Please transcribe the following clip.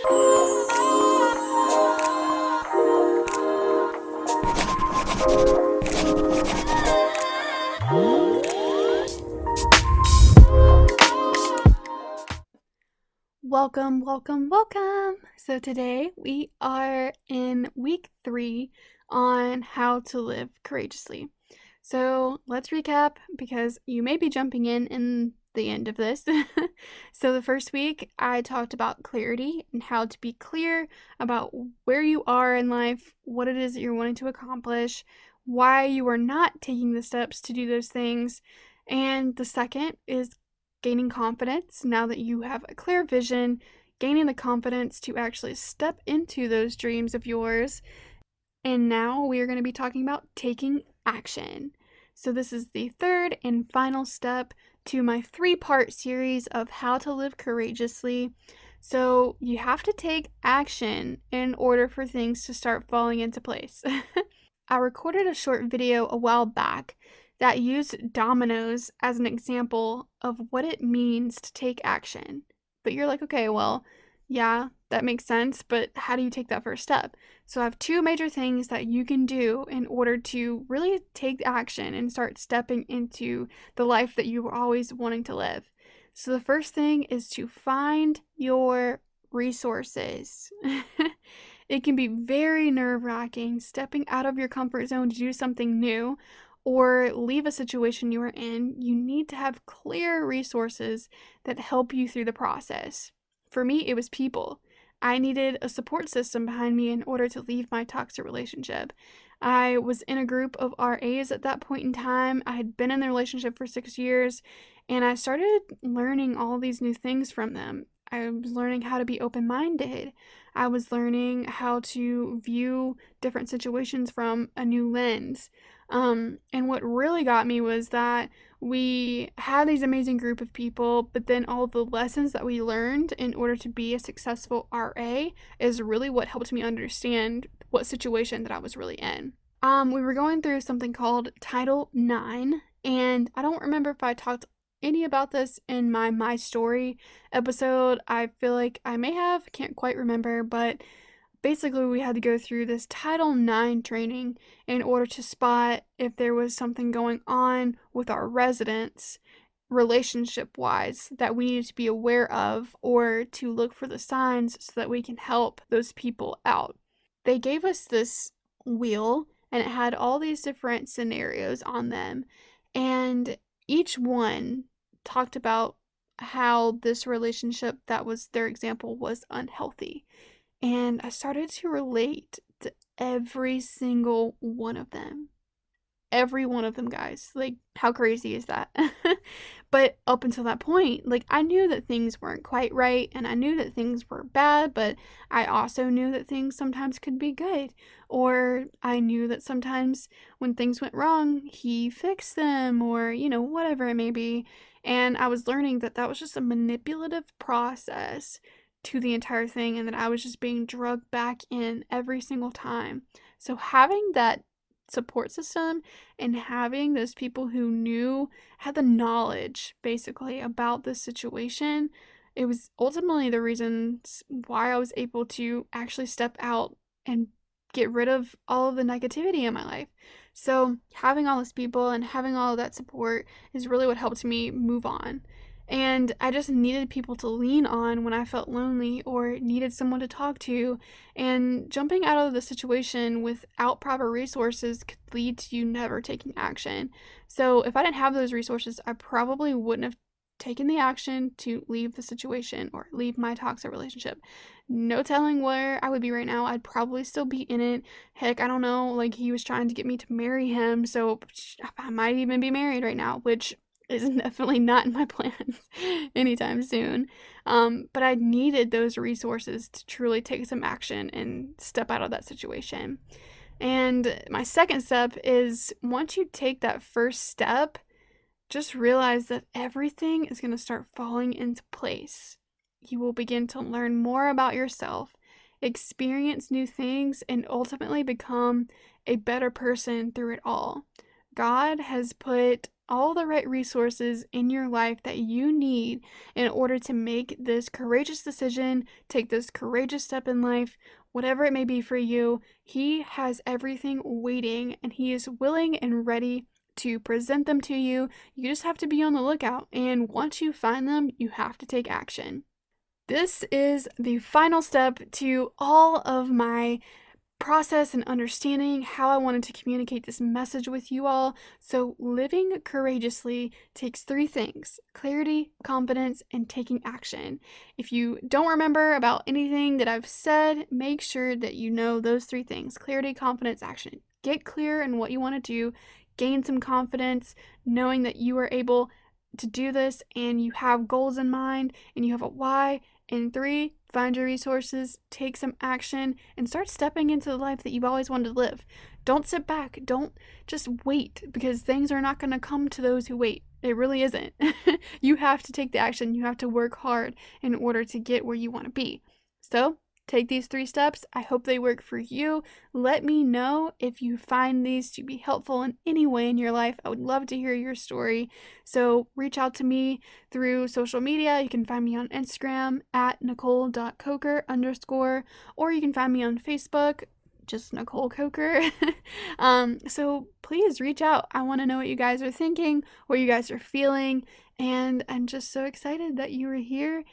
Welcome, welcome, welcome. So today we are in week 3 on how to live courageously. So let's recap because you may be jumping in the end of this. So the first week I talked about clarity and how to be clear about where you are in life, what it is that you're wanting to accomplish, why you are not taking the steps to do those things. And the second is gaining confidence now that you have a clear vision, gaining the confidence to actually step into those dreams of yours. And now we are going to be talking about taking action. So this is the third and final step to my 3-part series of how to live courageously. So you have to take action in order for things to start falling into place. I recorded a short video a while back that used dominoes as an example of what it means to take action. But you're like, okay, well, yeah, that makes sense, but how do you take that first step? So I have 2 major things that you can do in order to really take action and start stepping into the life that you were always wanting to live. So the first thing is to find your resources. It can be very nerve-wracking stepping out of your comfort zone to do something new or leave a situation you are in. You need to have clear resources that help you through the process. For me, it was people. I needed a support system behind me in order to leave my toxic relationship. I was in a group of RAs at that point in time. I had been in the relationship for 6 years, and I started learning all these new things from them. I was learning how to be open-minded. I was learning how to view different situations from a new lens. And what really got me was that we had these amazing group of people, but then all the lessons that we learned in order to be a successful RA is really what helped me understand what situation that I was really in. We were going through something called Title IX, and I don't remember if I talked any about this in my story episode. I feel like I may have, can't quite remember, but basically we had to go through this Title IX training in order to spot if there was something going on with our residents relationship wise that we needed to be aware of or to look for the signs so that we can help those people out. They gave us this wheel and it had all these different scenarios on them, and each one talked about how this relationship that was their example was unhealthy. And I started to relate to every single one of them. Every one of them, guys. Like, how crazy is that? But up until that point, like, I knew that things weren't quite right and I knew that things were bad, but I also knew that things sometimes could be good. Or I knew that sometimes when things went wrong, he fixed them or, whatever it may be. And I was learning that that was just a manipulative process to the entire thing and that I was just being drugged back in every single time. So having that support system and having those people who had the knowledge basically about this situation, it was ultimately the reasons why I was able to actually step out and get rid of all of the negativity in my life. So having all these people and having all of that support is really what helped me move on. And I just needed people to lean on when I felt lonely or needed someone to talk to. And jumping out of the situation without proper resources could lead to you never taking action. So if I didn't have those resources, I probably wouldn't have taken the action to leave the situation or leave my toxic relationship. No telling where I would be right now. I'd probably still be in it. Heck, I don't know. Like, he was trying to get me to marry him. So I might even be married right now, which is definitely not in my plans anytime soon. But I needed those resources to truly take some action and step out of that situation. And my second step is once you take that first step, just realize that everything is going to start falling into place. You will begin to learn more about yourself, experience new things, and ultimately become a better person through it all. God has put all the right resources in your life that you need in order to make this courageous decision, take this courageous step in life, whatever it may be for you. He has everything waiting and He is willing and ready to present them to you. You just have to be on the lookout. And once you find them, you have to take action. This is the final step to all of my process and understanding how I wanted to communicate this message with you all. So, living courageously takes three things: clarity, confidence, and taking action. If you don't remember about anything that I've said, make sure that you know those three things: clarity, confidence, action. Get clear in what you want to do, gain some confidence, knowing that you are able to do this and you have goals in mind and you have a why. And three, find your resources, take some action, and start stepping into the life that you've always wanted to live. Don't sit back. Don't just wait, because things are not going to come to those who wait. It really isn't. You have to take the action. You have to work hard in order to get where you want to be. So, take these 3 steps. I hope they work for you. Let me know if you find these to be helpful in any way in your life. I would love to hear your story. So reach out to me through social media. You can find me on Instagram at nicole.coker_, or you can find me on Facebook, just Nicole Coker. So please reach out. I want to know what you guys are thinking, what you guys are feeling, and I'm just so excited that you were here.